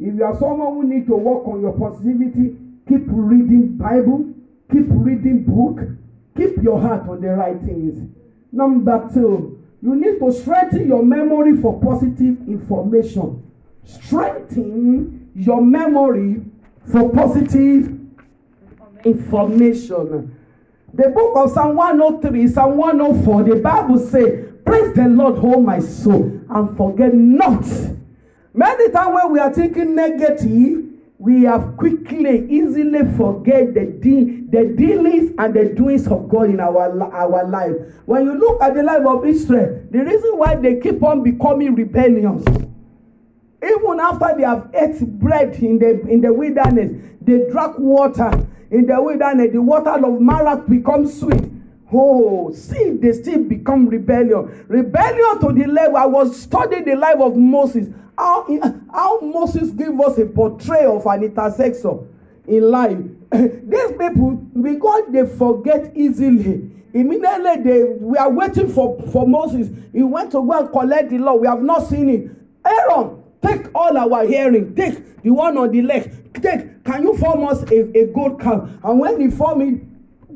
If you are someone who need to work on your positivity, keep reading Bible, keep reading book, keep your heart on the right things. Number 2, you need to strengthen your memory for positive information. Strengthen your memory for positive information. The book of Psalm 103, Psalm 104, the Bible says, praise the Lord, oh my soul, and forget not. Many times when we are thinking negative, we have quickly, easily forget the dealings and the doings of God in our life. When you look at the life of Israel, the reason why they keep on becoming rebellious, even after they have ate bread in the wilderness, they drank water in the wilderness, the water of Marah becomes sweet. Oh, see, they still become rebellious. Rebellion to the level, I was studying the life of Moses. How Moses gave us a portrait of an intercessor in life. These people, because they forget easily, immediately we are waiting for Moses. He went to go and collect the law. We have not seen it. Aaron, take all our hearing. Take the one on the left. Can you form us a gold calf? And when he formed it,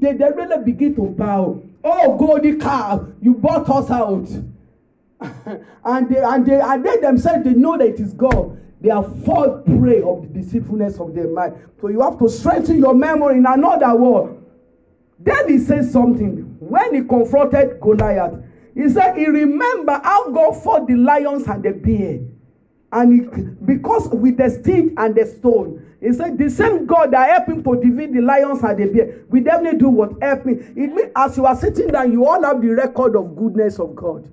they really begin to bow. Oh, golden calf, you brought us out. and they themselves, they know that it is God. They are fall prey of the deceitfulness of their mind. So you have to strengthen your memory. In another word, David says something when he confronted Goliath. He said he remembered how God fought the lions and the bear. And because with the stick and the stone, he said the same God that helped him to defeat the lions and the bear, we definitely do what help me. It means as you are sitting down, you all have the record of goodness of God.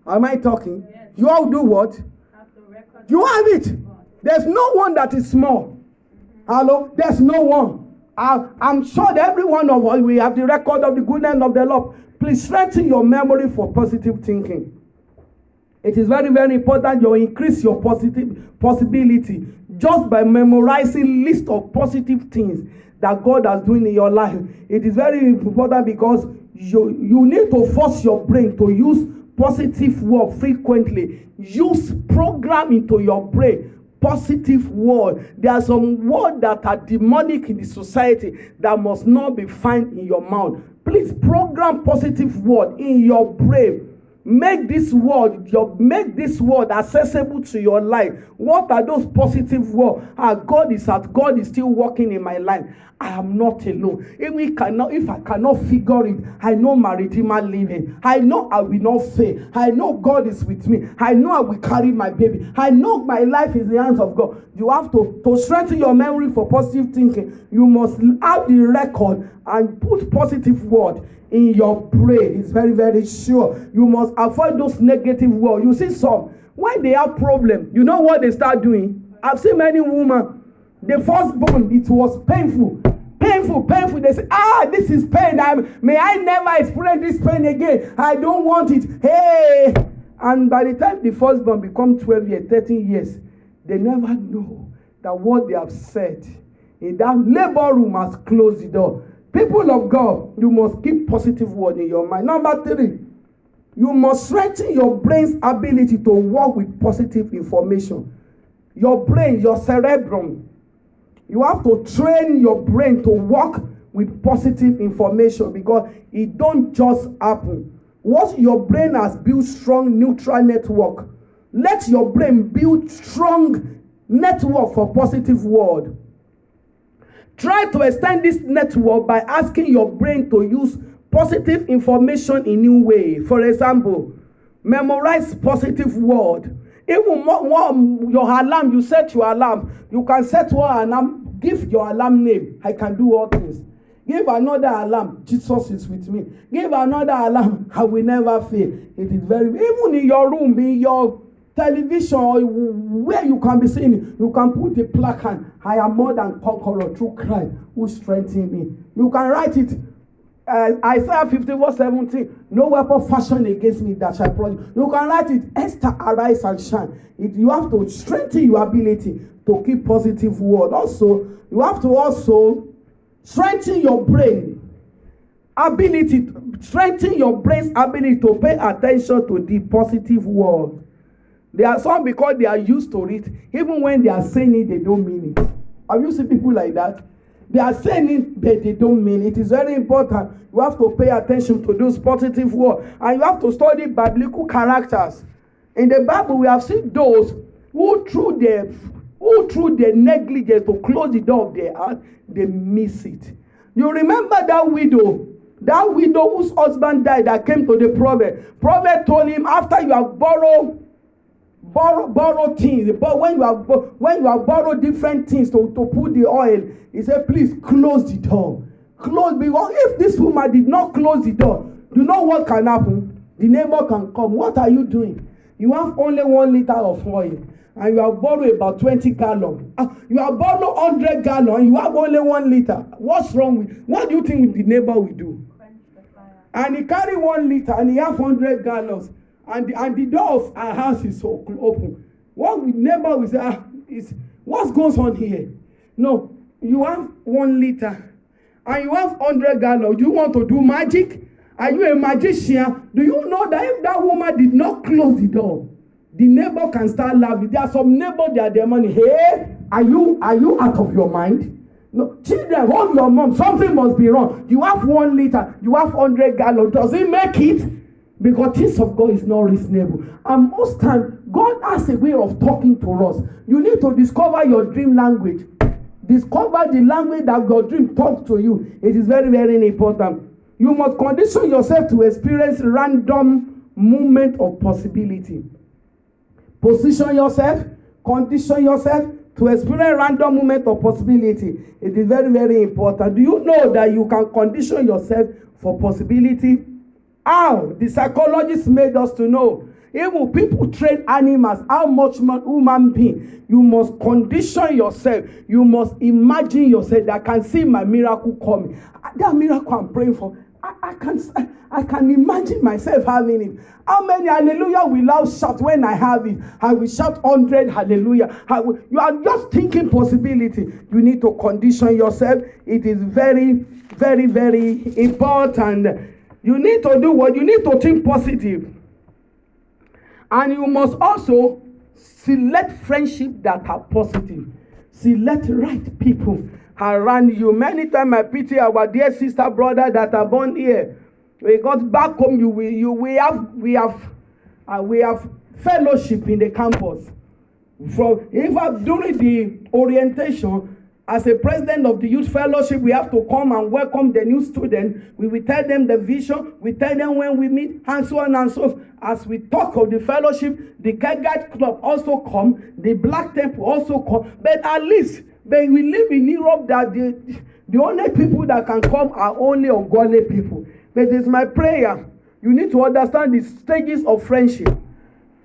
Am I talking? Yes. You all do what? Have the record. You have it. There's no one that is small. Hello? There's no one. I'm sure that every one of us, we have the record of the goodness of the Lord. Please strengthen your memory for positive thinking. It is very, very important you increase your possibility just by memorizing list of positive things that God has done in your life. It is very important because you need to force your brain to use positive word frequently. Use program into your brain positive word. There are some words that are demonic in the society that must not be found in your mouth. Please program positive word in your brain. Make this word accessible to your life. What are those positive words? God is still working in my life. I am not alone. If I cannot figure it, I know my Redeemer living. I know I will not fail. I know God is with me. I know I will carry my baby. I know my life is in the hands of God. You have to strengthen your memory for positive thinking. You must have the record and put positive word in your brain. It's very, very sure. You must avoid those negative words. You see some, when they have problem, you know what they start doing? I've seen many women, the firstborn, it was painful. They say, this is pain. May I never experience this pain again. I don't want it. Hey! And by the time the firstborn become 12 years, 13 years, they never know that what they have said in that labor room has closed the door. People of God, you must keep positive word in your mind. Number 3, you must strengthen your brain's ability to work with positive information. Your brain, your cerebrum, you have to train your brain to work with positive information because it don't just happen. Once your brain has built strong neutral network, let your brain build strong network for positive word. Try to extend this network by asking your brain to use positive information in new way. For example, memorize positive word. Even your alarm, you set your alarm. You can set one alarm, give your alarm name. I can do all things. Give another alarm, Jesus is with me. Give another alarm, I will never fail. It is very, even in your room, in your television, or where you can be seen, you can put the placard, I am more than conqueror through Christ who strengthens me. You can write it. Isaiah 54:17, no weapon fashioned against me that shall prosper. You can write it, Esther, arise and shine. You have to strengthen your ability to keep positive word. Also, you have to also strengthen your brain's ability to pay attention to the positive word. There are some because they are used to it. Even when they are saying it, they don't mean it. Have you seen people like that? They are saying it, but they don't mean it. It is very important. You have to pay attention to those positive words. And you have to study biblical characters. In the Bible, we have seen those who through their negligence to close the door of their heart, they miss it. You remember that widow whose husband died that came to the prophet. Prophet told him, after you have borrowed things, but when you have borrowed different things to put the oil, he said, please close the door. Close, because if this woman did not close the door, you know what can happen? The neighbor can come. What are you doing? You have only 1 liter of oil, and you have borrowed about 20 gallons. You have borrowed 100 gallons, you have only 1 liter. What's wrong with? What do you think the neighbor will do? And he carry 1 liter, and he have 100 gallons, and the door of our house is so open. What the neighbor will say, what goes on here? No, you have 1 liter, and you have 100 gallons. You want to do magic? Are you a magician? Do you know that if that woman did not close the door, the neighbor can start laughing? There are some neighbors that their money. Hey, are you out of your mind? No, children, hold your mom. Something must be wrong. You have 1 liter, you have 100 gallons. Does it make it? Because things of God is not reasonable. And most times, God has a way of talking to us. You need to discover your dream language. Discover the language that your dream talks to you. It is very, very important. You must condition yourself to experience random movement of possibility. Position yourself, condition yourself to experience random movement of possibility. It is very, very important. Do you know that you can condition yourself for possibility? How? The psychologists made us to know. Even people train animals, how much human being? You must condition yourself. You must imagine yourself that I can see my miracle coming. That miracle I'm praying for, I can imagine myself having it. How many hallelujah will I shout when I have it? I will shout 100 hallelujah. You are just thinking possibility. You need to condition yourself. It is very, very, very important. You need to do what? You need to think positive. And you must also select friendship that are positive. Select right people around you. Many times I pity our dear sister, brother that are born here. We got back home. We have fellowship in the campus. During the orientation, as a president of the youth fellowship, we have to come and welcome the new student. We will tell them the vision. We tell them when we meet, and so on and so forth. As we talk of the fellowship, the Kegite Club also come. The Black Temple also come. But at least, we live in Europe that the only people that can come are only ungodly people. But it's my prayer. You need to understand the stages of friendship.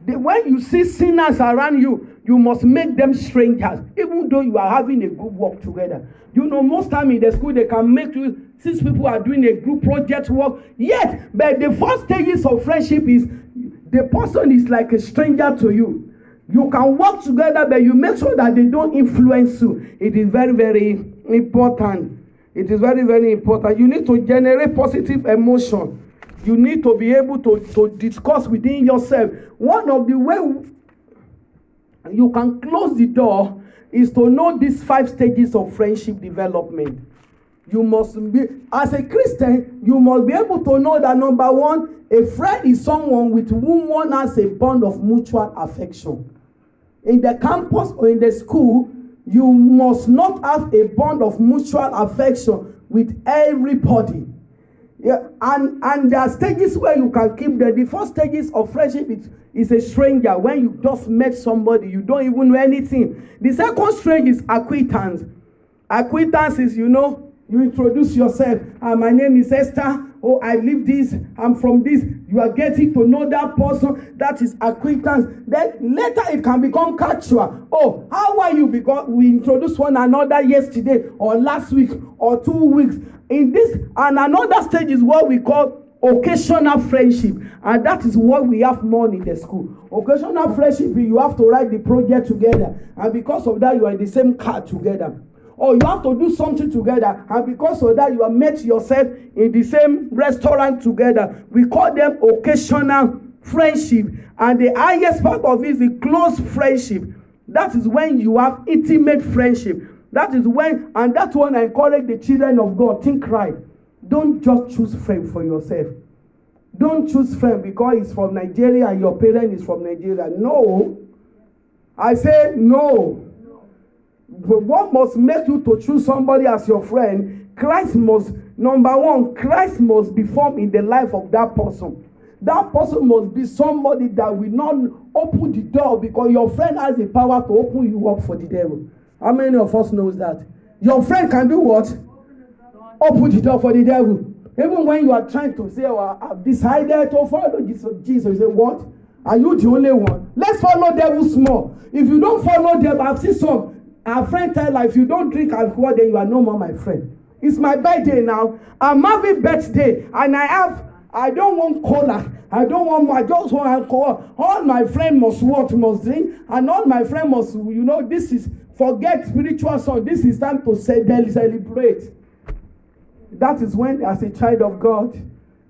When you see sinners around you, you must make them strangers, even though you are having a group work together. You know, most time in the school, they can make you, since people are doing a group project work, yet, but the first stages of friendship is, the person is like a stranger to you. You can work together, but you make sure that they don't influence you. It is very, very important. It is very, very important. You need to generate positive emotion. You need to be able to discuss within yourself. One of the ways you can close the door is to know these 5 stages of friendship development. You must be, as a Christian, you must be able to know that number 1, a friend is someone with whom one has a bond of mutual affection. In the campus or in the school, you must not have a bond of mutual affection with everybody. Yeah, and there are stages where you can keep them. The first stages of friendship is a stranger. When you just met somebody, you don't even know anything. The second stage is acquaintance. Acquaintance is, you introduce yourself. My name is Esther. Oh, I live this. I'm from this. You are getting to know that person. That is acquaintance. Then later it can become casual. Oh, how are you? Because we introduced one another yesterday or last week or 2 weeks. In this, and another stage is what we call occasional friendship, and that is what we have more in the school. Occasional friendship, you have to write the project together, and because of that, you are in the same car together. Or you have to do something together, and because of that, you have met yourself in the same restaurant together. We call them occasional friendship. And the highest part of it is the close friendship. That is when you have intimate friendship. That is when, and that's when I encourage the children of God, think right. Don't just choose friend for yourself. Don't choose friend because he's from Nigeria and your parent is from Nigeria. No. I say no. But what must make you to choose somebody as your friend? Christ must, number one, Christ must be formed in the life of that person. That person must be somebody that will not open the door because your friend has the power to open you up for the devil. How many of us knows that? Your friend can do what? Open the door for the devil. Even when you are trying to say, oh, I've decided to follow Jesus, you say, what? Are you the only one? Let's follow devil small. If you don't follow them, I've seen some. Our friend tell her, if you don't drink alcohol, then you are no more my friend. It's my birthday now. I'm having birthday, and I don't want cola. I don't want, I just want alcohol. All my friends must drink, and all my friends must, this is, forget spiritual song. This is time to celebrate. That is when, as a child of God,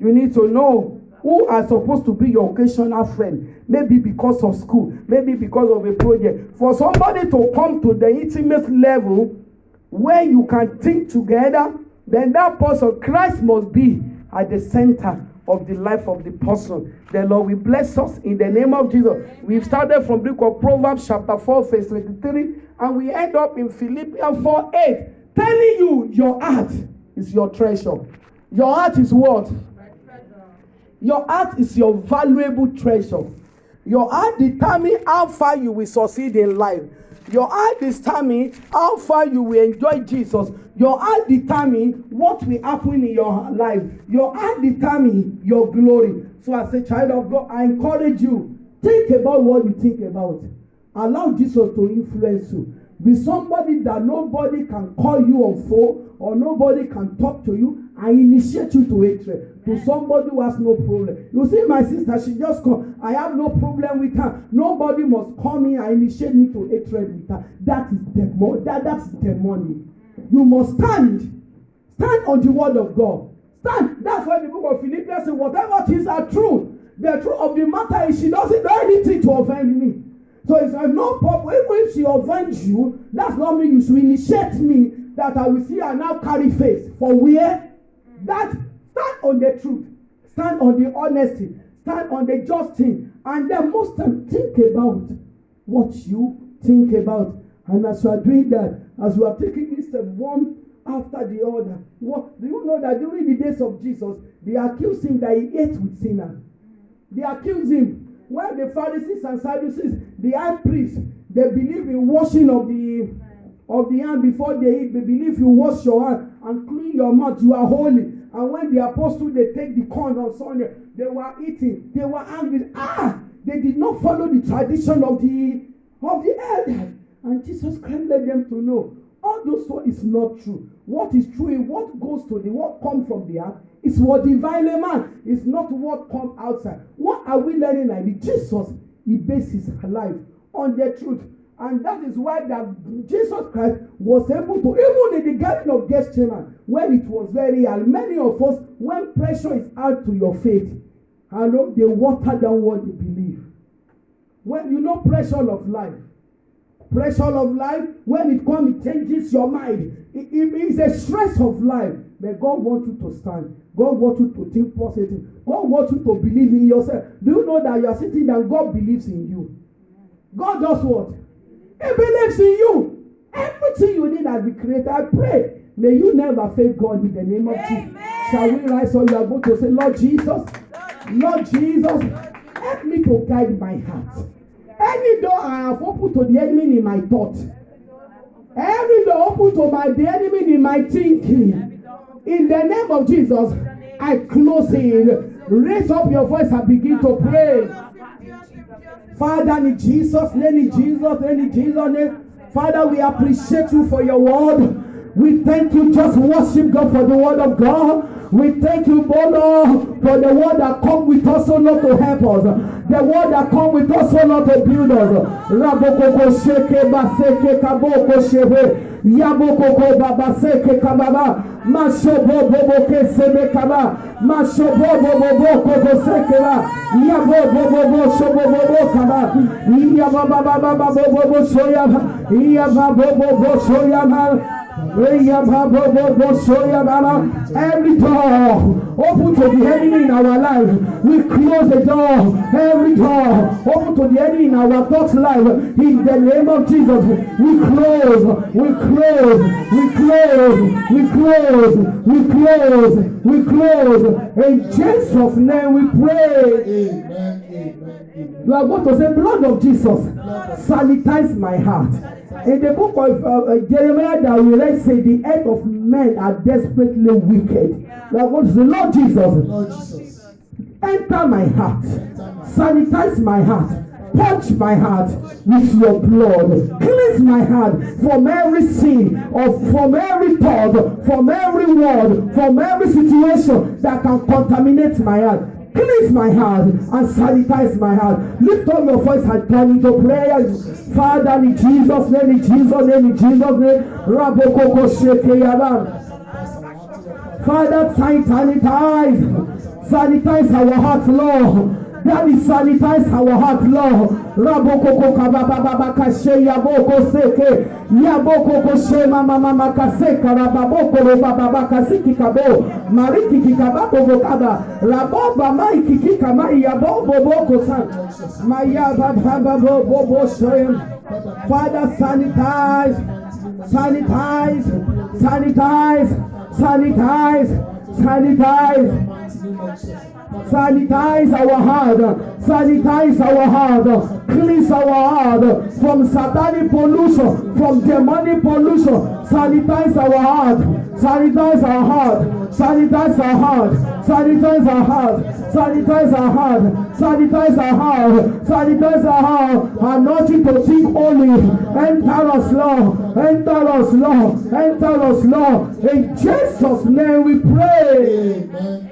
you need to know who are supposed to be your occasional friend. Maybe because of school, maybe because of a project. For somebody to come to the intimate level where you can think together, then that person, Christ must be at the center of the life of the person. The Lord will bless us in the name of Jesus. We've started from the book of Proverbs chapter 4 verse 23 and we end up in Philippians 4:8, telling you your heart is your treasure. Your heart is what? Your heart is your valuable treasure. Your heart determines how far you will succeed in life. Your heart determines how far you will enjoy Jesus. Your heart determines what will happen in your life. Your heart determines your glory. So as a child of God, I encourage you, think about what you think about. Allow Jesus to influence you. Be somebody that nobody can call you a foe or nobody can talk to you and initiate you to hatred. To somebody who has no problem. You see my sister, she just come. I have no problem with her. Nobody must come in and initiate me to hatred with her. That's demonic. You must stand. Stand on the word of God. Stand. That's why the book of Philippians says, whatever things are true, the truth of the matter is she doesn't do anything to offend me. So it's no problem. Even if she offends you, that's not me. You should initiate me that I will see her now carry face. For where? That stand on the truth. Stand on the honesty. Stand on the just thing. And then most time think about what you think about. And as you are doing that, as you are taking this step one after the other, do you know that during the days of Jesus, they accused him that he ate with sinners. They accused him. When the Pharisees and Sadducees, the high priests, they believe in washing of the hand before they eat. They believe you wash your hand and clean your mouth. You are holy. And when the apostles, they take the corn on Sunday, they were eating. They were angry. They did not follow the tradition of the elders. And Jesus Christ let them to know, all those what is not true. What is true, what goes to what comes from the heart, is what divine man. It's not what comes outside. What are we learning like Jesus? He based his life on the truth. And that is why that Jesus Christ was able to, even in the Garden of Gethsemane, when it was very hard, many of us, when pressure is out to your faith, they water down what you believe. When pressure of life. Pressure of life, when it comes, it changes your mind. It is a stress of life. But God wants you to stand. God wants you to think positive. God wants you to believe in yourself. Do you know that you are sitting there and God believes in you? God does what? He believes in you. Everything you need has been created. I pray, may you never fail God in the name of Jesus. Shall we rise or you are going to say, Lord Jesus, help me to guide my heart. Any door I have opened to the enemy in my thought, every door open to the enemy in my thinking, in the name of Jesus, I close it. Raise up your voice and begin to pray. Father, in Jesus' name, Father, we appreciate you for your word. We thank you. Just worship God for the word of God. We thank you, oh Lord, for the word that come with us, oh Lord, to help us. The word that come with us, oh Lord, to build us. Rabokoko sheke baseke kaboko shebe. Yabokoko babaseke kababa. Mashobo bobo ke sebe kaba. Mashobo bobo koko sekeba. Yabo bobo shobo bobo kaba. Yaba baba baba bobo shoyaba. Yaba bobo shoyaba. Every door open to the enemy in our life, we close the door. Every door open to the enemy in our thoughts life, in the name of Jesus, we close. In Jesus' name we pray. Amen. You are going to say, blood of Jesus, sanitize my heart. In the book of Jeremiah that we read, say the heart of men are desperately wicked. We are going to say, Lord Jesus, enter my heart, sanitize my heart, touch my heart with your blood, cleanse my heart from every sin, from every thought, from every word, from every situation that can contaminate my heart. Cleanse my heart and sanitize my heart. Lift up your voice and turn into prayer. Father, in Jesus' name, Rabokoko Shekeyaba. Father, sanitize our hearts, Lord. That is sanitize our heart, Lord. Rabokoko kababa kashe yaboko seke yaboko koshe mama kaseka rababoko baba kasiki kabo mariki kikababo bokaba raboba mai kikikama yabobo boko san maya baba bobo shoyem. Father, sanitize our heart, cleanse our heart from satanic pollution, from demonic pollution. Sanitize our heart, anointing to think holy. Enter us, Lord. In Jesus' name we pray. Amen.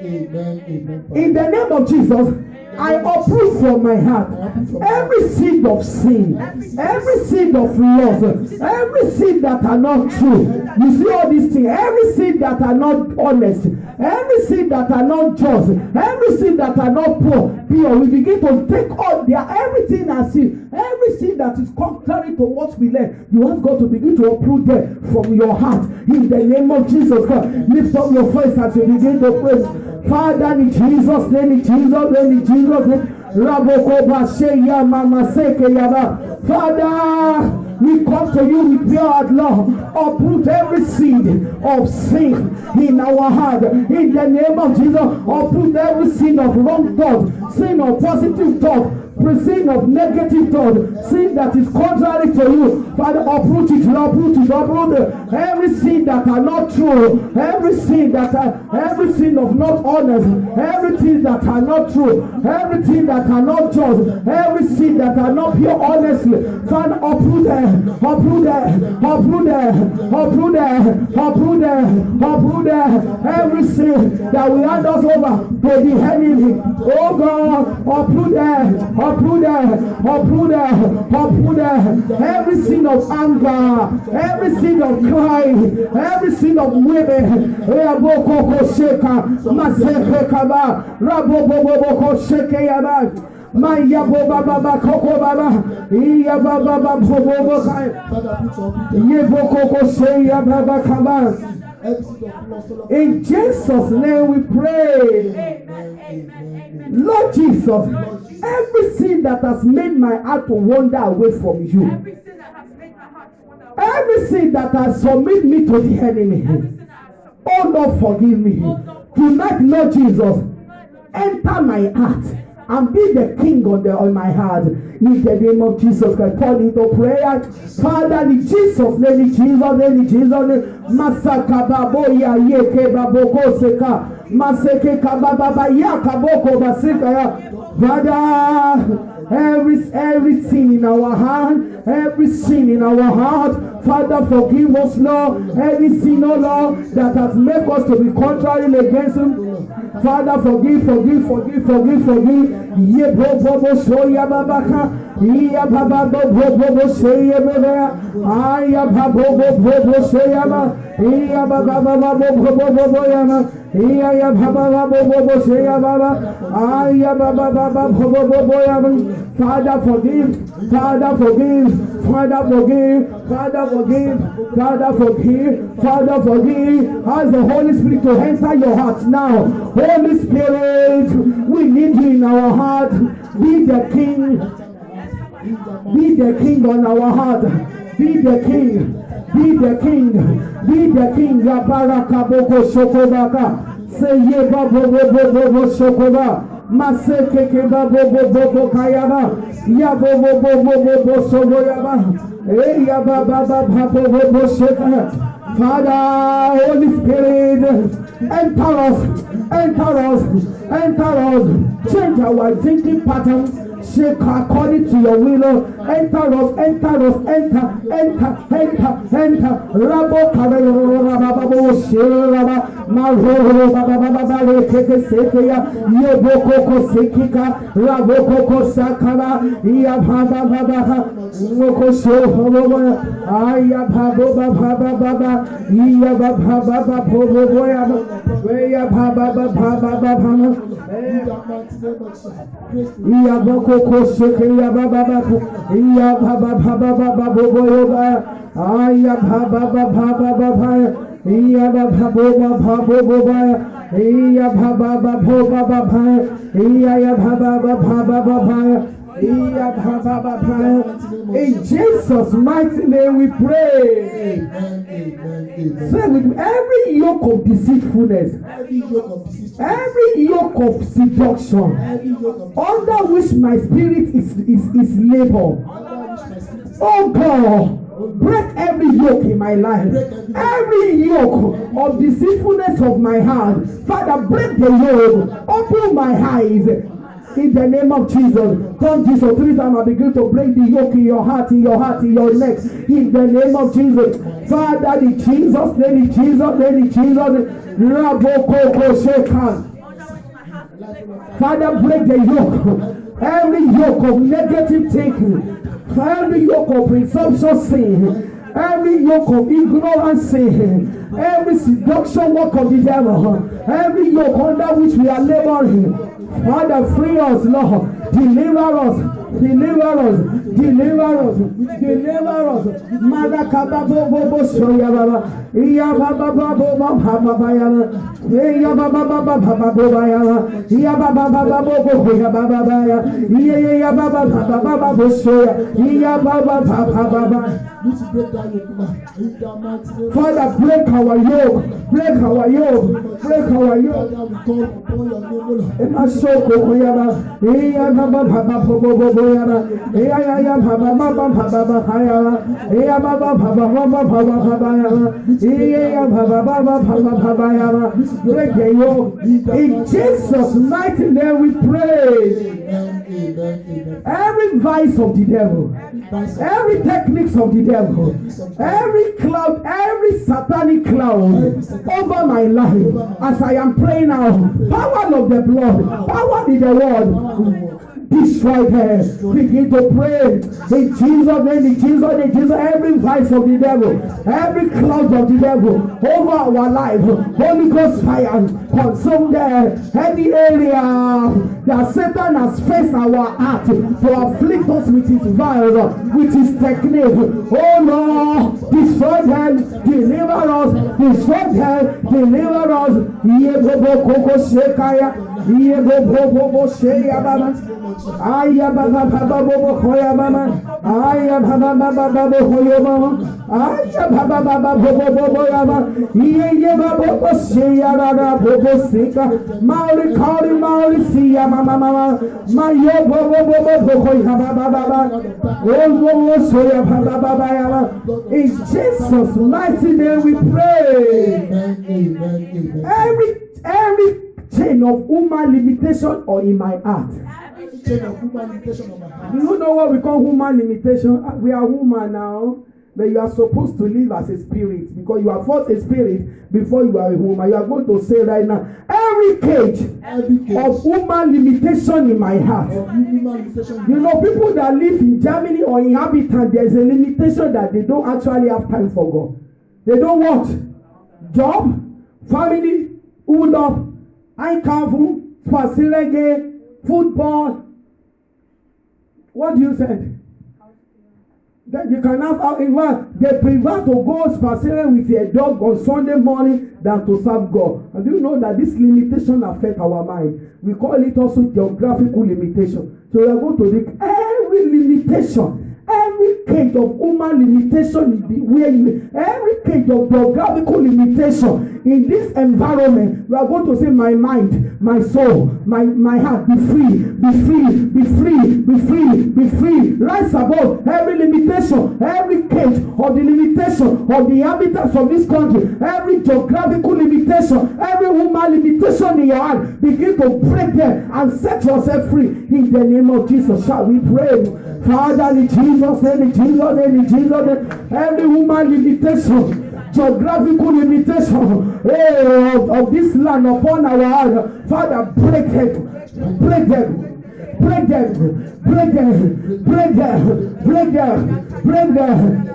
In the name of Jesus, I uproot from my heart every seed of sin, every seed of loss, every seed that are not true. You see all these things, every seed that are not honest, every seed that are not just, every seed that are not pure. We begin to take all everything as sin, every sin that is contrary to what we learn. You have got to begin to uproot them from your heart. In the name of Jesus Christ, lift up your voice as you begin to pray. Father, in Jesus' name, Father, we come to you with pure heart, Lord. Uproot every seed of sin in our heart. In the name of Jesus, uproot every sin of wrong thought, sin of positive thought, sin of negative thought, sin that is contrary to you. Father, uproot it. Every sin that are not true, every sin of not honest, everything that are not true, everything that are not just, every sin that are not pure honestly. Father, uproot them. Every sin that will hand us over to the enemy. Oh God, uproot them. Every sin of anger, every sin of crying, every sin of women. Maya boba baba koko baba iya baba baba bobo kai ye boko sheya baba kaba. In Jesus' name we pray. Amen. Lord Jesus, every sin that has made my heart to wander away from you, every sin that has submitted me to the enemy, oh Lord, forgive me. Tonight, Lord Jesus, enter my heart and be the king on my heart. In the name of Jesus Christ, call into prayer. Father, in Jesus' name, Masaka baboya yeke baboko seka. Maseke kababa yaka boko basika ya. Father, every sin in our heart, every sin in our heart, Father, forgive us, Lord. Any sin, oh Lord, that has made us to be contrary against Him. Father, forgive. Ye bo so ya babaka. Ya baba bo so ya baba. Aya bo so ya ba. Ya baba bo ya ma. Ya baba bo so ya baba. Aya baba bo ya ma. Father, forgive. Father, forgive. Ask the Holy Spirit to enter your heart now. Holy Spirit, we need you in our heart. Be the King. Be the King on our heart. Be the King. Ya baraka boko shokobaka. Say ye babo shokoba. Maseke ke babo kayaba. Ya bo soboyaba. Ya baba bo shekana. Father, Holy Spirit, enter us. Change our thinking patterns. Shake according to your will. Enter us. Rabo karababo shiraba. Maroro baba keke sekeya. Yeboko sekika. Raboko sakara. Ya baba. Moko shoho. Aya baba. Ya baba boya. Ya baba. Ya boko sheke ya baba. Ya baba boya. Aya baba. Ya baba boya. Ya baba. In Jesus' mighty name we pray. Say with me, every yoke of deceitfulness, every yoke of seduction, under which my spirit is labor. Oh God, break every yoke in my life, every yoke of deceitfulness of my heart. Father, break the yoke, open my eyes. In the name of Jesus, turn Jesus 3 times and begin to break the yoke in your heart, in your neck. In the name of Jesus, Father, in Jesus' name, Father, break the yoke, every yoke of negative thinking, every yoke of presumptuous sin, every yoke of ignorance sin, every seduction work of the devil, every yoke under which we are laboring. Father, free us, Lord. Deliver us. Mother Kababo Soya Baba. Iya Baba Bayana. Iya Baba Bayana. Iya Baba Bayana. Iya Baba Soya. Iya Baba. Father, break our yoke. Break the yoke. In Jesus' mighty name we pray. Every vice of the devil, every techniques of the devil, every cloud, every satanic cloud over my life, as I am praying now, power of the blood, power in the word, destroy them. Begin to pray in Jesus' name, every vice of the devil, every cloud of the devil over our life, Holy Ghost fire, consume them. Any area that Satan has faced our heart to afflict us with his virus, with his technique, oh Lord, destroy them, deliver us, Aya baba bobo koya mama. Aya baba bobo mama. Aya baba bobo yama. Iye baba siya rara bobo sika. Mauri kari mauri siya mama. Mayo bobo koya baba. Oh soya baba yama. In Jesus' mighty name we pray. Amen. Every chain of human limitation or in my heart. Chain of human limitation on my heart. You know what we call human limitation? We are woman now. But you are supposed to live as a spirit, because you are first a spirit before you are a woman. You are going to say right now, every cage of human limitation in my heart. You know, people that live in Germany or inhabitant, there is a limitation that they don't actually have time for God. They don't want job, family, hold up, Einkaufen, Spaziergänge, football. What do you say? That you can have they prefer to go spaziergänge with a dog on Sunday morning than to serve God. And do you know that this limitation affects our mind? We call it also geographical limitation. So we are going to take every limitation, every cage of human limitation, every cage of geographical limitation in this environment. We are going to say, my mind, my soul, my heart, be free, be free, be free, be free, be free. Rise above every limitation, every cage of the limitation of the inhabitants of this country, every geographical limitation, every human limitation in your heart. Begin to break them and set yourself free in the name of Jesus. Shall we pray? Father, in Jesus' name, in Jesus' name, in Jesus' name, every human limitation, geographical limitation of this land upon our heart, Father, break them, break them. Break them, break them, break them, break them, break them,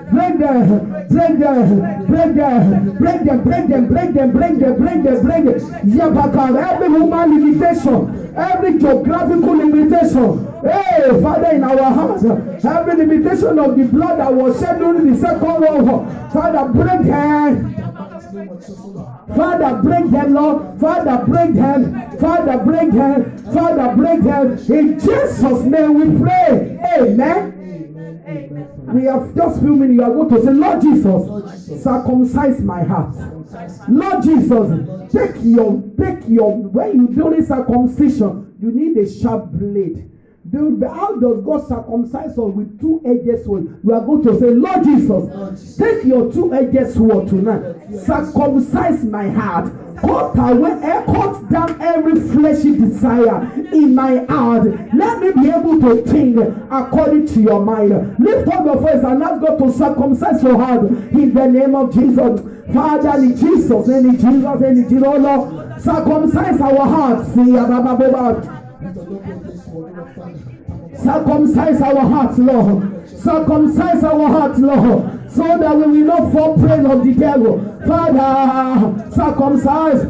break them, break them, break them, break them, break them, break them, break them, break them, break them. Yabaka, every human limitation, every geographical limitation. Hey, Father, in our hearts, every limitation of the blood that was shed during the Second World War, Father, break them. Father, break them, Lord. Father, break them. Father, break them. Father, break them. In Jesus' name we pray. Amen. Amen. We have just few minutes. You are going to say, Lord Jesus, circumcise my heart. Lord Jesus, take your, when you do this circumcision, you need a sharp blade. How does God circumcise us with two-edged sword? We are going to say, Lord Jesus, take your two-edged sword tonight. Circumcise my heart. Cut down every fleshy desire in my heart. Let me be able to think according to your mind. Lift up your voice and ask God to circumcise your heart in the name of Jesus. Father, in Jesus' name, in Jesus' name, in Jesus' name, Lord, circumcise our hearts. Circumcise our hearts, Lord. Circumcise our hearts, Lord, so that we will not fall prey of the devil. Father, circumcise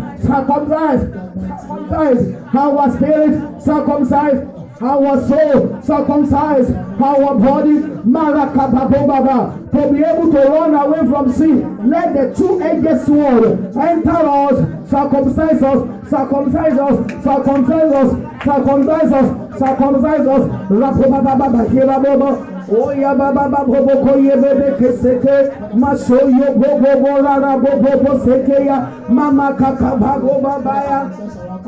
our spirit, circumcise our soul, circumcise our body, Marakabababa, to be able to run away from sin. Let the two-edged sword enter us, circumcise us, circumcise us, circumcise us, circumcise us, circumcise us, Rapababa, Hirababa. Oya baba bobo koye bebe keseke masoyo bobo rara bobo sekeya mama kakabago babaya.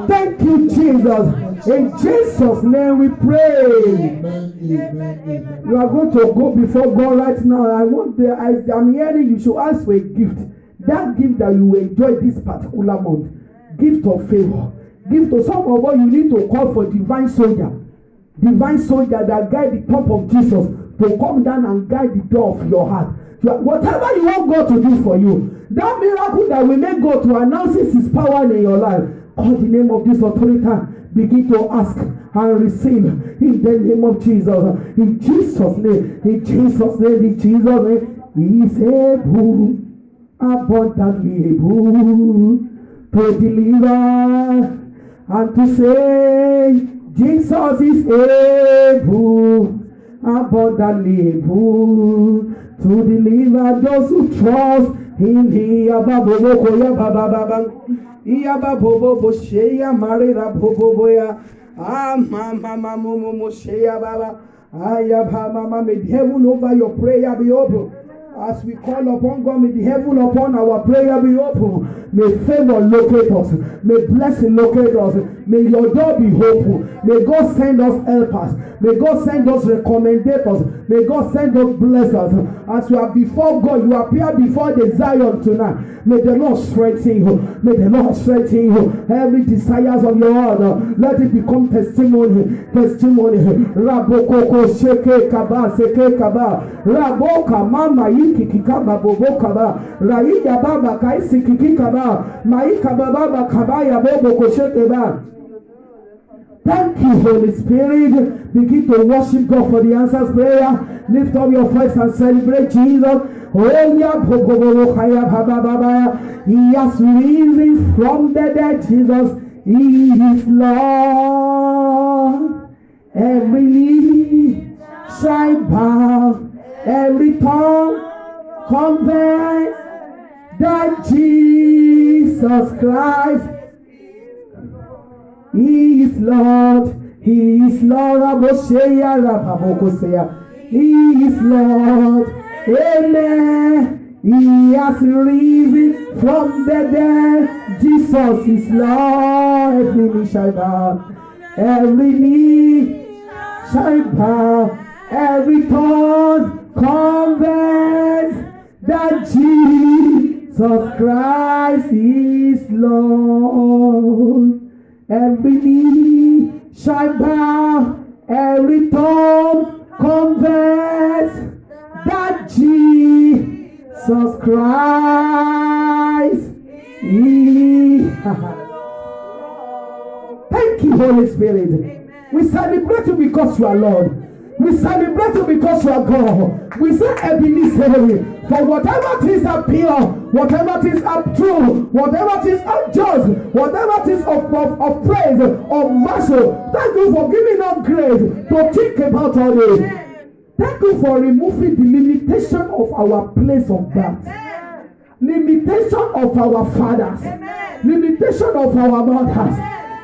Thank you, Jesus. In Jesus' name we pray. Amen. You are going to go before God right now. I'm hearing you should ask for a gift. That gift that you will enjoy this particular month. Gift of favor. Gift to some of you need to call for divine soldier. Divine soldier that guide the top of Jesus to come down and guide the door of your heart. Whatever you want God to do for you, that miracle that will make God to announce His power in your life, call the name of this authority, begin to ask and receive in the name of Jesus. In Jesus' name, in Jesus' name, in Jesus' name, He is able, abundantly able to deliver and to say, Jesus is able, abundantly able to deliver those who trust in Him. May the heaven over your prayer be open. As we call upon God, may the heaven upon our prayer be open. May favor locate us. May blessing locate us. May your door be open. May God send us helpers. May God send us recommendators. May God send us blessers. As you are before God, you appear before the Zion tonight. May the Lord strengthen you. May the Lord strengthen you. Every desires of your heart, let it become testimony. Testimony. Rabokoko sheke kaba seke kaba. Raboka mama Maiki kikaba bobo kaba. Raida baba kaisi kikikaba. Maika baba kabaya bobo koshekeba. Thank you, Holy Spirit. Begin to worship God for the answers prayer. Lift up your voice and celebrate Jesus. He has risen from the dead. Jesus, He is Lord. Every knee shall bow, every tongue confess that Jesus Christ, He is Lord. He is Lord. He is Lord. Amen. He has risen from the dead. Jesus is Lord. Every knee shall bow. Every knee shall bow. Every tongue confess that Jesus Christ is Lord. Every knee shall bow. Every tongue confess that Jesus Christ is. Thank you, Holy Spirit. Amen. We celebrate you because you are Lord. We celebrate you because you are God. We say Ebenezer, for whatever things are pure, whatever things are true, whatever things are just, whatever things of praise, of worship. Thank you for giving us grace to think about all this. Thank you for removing the limitation of our place of birth, limitation of our fathers, limitation of our mothers,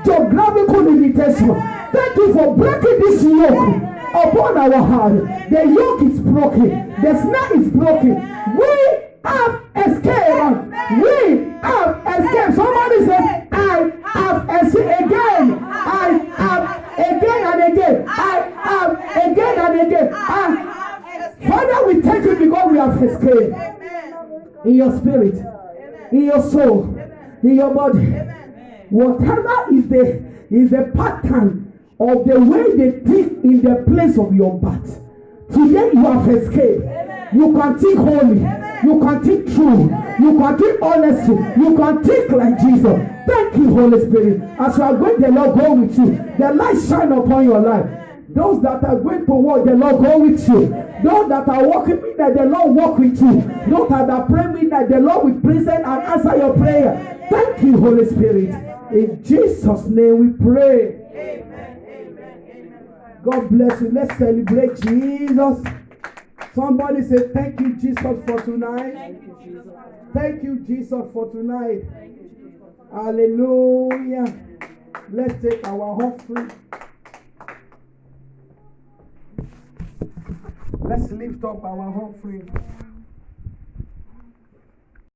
geographical limitation. Thank you for breaking this yoke upon our heart. The yoke is broken. The snare is broken. We have escaped. We have escaped. Somebody says, I have escaped again. I have again and again. I have again and again. Father, we thank you because we have escaped. In your spirit, in your soul, in your body. Whatever is the pattern of the way they think in the place of your birth. Today you have escaped. You can think holy. You can think true. You can think honesty. You can think like Jesus. Thank you, Holy Spirit. As you are going, the Lord go with you. The light shine upon your life. Those that are going to work, the Lord go with you. Those that are walking midnight, the Lord walk with you. Those that are praying midnight, the Lord will present and answer your prayer. Thank you, Holy Spirit. In Jesus' name we pray. God bless you. Let's celebrate Jesus. Somebody say, thank you, Jesus, for tonight. Thank you, Jesus, for tonight. Hallelujah. Let's take our offering. Let's lift up our offering.